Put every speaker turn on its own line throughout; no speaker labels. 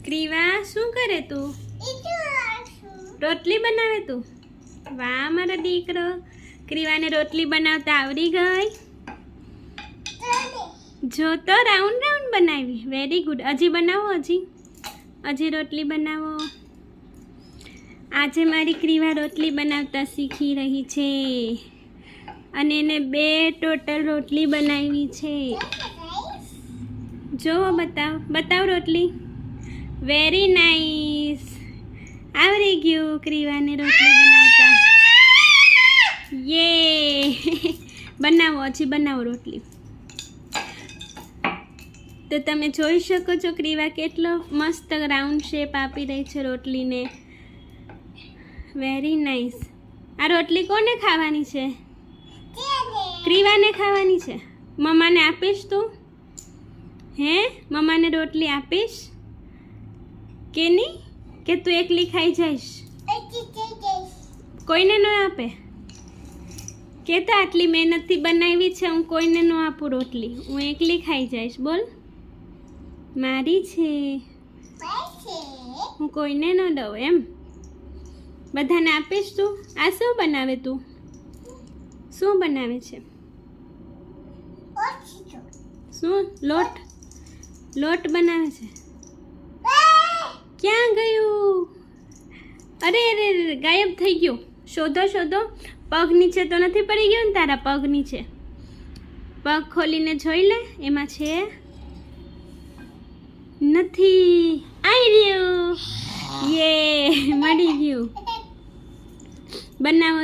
ક્રીવા શું કરે તું? રોટલી બનાવે તું? વાહ મારો દીકરો, ક્રીવાને રોટલી બનાવતા આવડી ગઈ. જો તો રાઉન્ડ રાઉન્ડ બનાવી. Very good. હજી બનાવો, હજી રોટલી બનાવો. આજે મારી ક્રીવા રોટલી બનાવતા શીખી રહી છે અને એને 2 ટોટલ રોટલી બનાવી છે. જો બતાવ રોટલી. Very nice. આવડી ગયું ક્રીવાને રોટલી બનાવતા. યે બનાવો, હજી બનાવો રોટલી. તો તમે જોઈ શકો છો ક્રીવા કેટલો મસ્ત રાઉન્ડ શેપ આપી રહી છે રોટલીને. Very nice. આ રોટલી કોને ખાવાની છે? ક્રીવાને ખાવાની છે. મમ્માને આપીશ તું? હે, મમ્માને રોટલી આપીશ કે નહીં? કે તું એકલી ખાઈ જઈશ? કોઈને ન આપે કે તો આટલી મહેનતથી બનાવી છે, હું કોઈને ન આપું રોટલી, હું એકલી ખાઈ જઈશ. બોલ, મારી છે, હું કોઈને ન દઉં એમ. બધાને આપીશ તું? આ શું બનાવે તું? શું બનાવે છે? શું લોટ બનાવે છે? ક્યાં ગયું? અરે ગાયબ થઈ ગયું. શોધો. પગ નીચે તો નથી પડી ગયો ને તારા? પગ નીચે પગ ખોલીને જોઈ લે, એમાં છે? નથી. આવી રહ્યું. યે, મળી ગયું. બનાવો.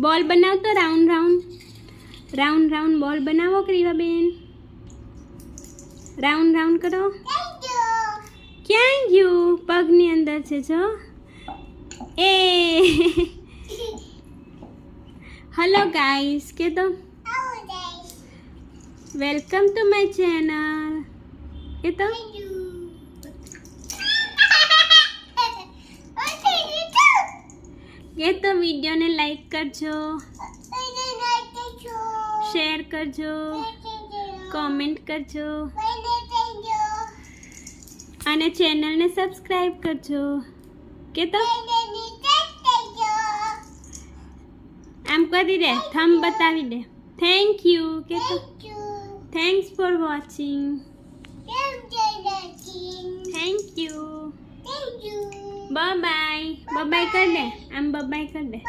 બોલ બનાવતો. રાઉન્ડ બોલ બનાવો ક્રીવા બેન. રાઉન્ડ કરો. ક્યાં ગયું? પગની અંદર છે જો. એ હેલો ગાઈસ કે તો વેલકમ ટુ માય ચેનલ કે તો. કે તો વિડીયોને લાઈક કરજો, શેર કરજો, કોમેન્ટ કરજો અને ચેનલને સબસ્ક્રાઈબ કરજો. કે તો આમ કરી દે, થંબ બતાવી દે. થેન્ક યુ કે તો. Thanks for watching. Thank you. Bye કર દે. આમ બાય કર દે.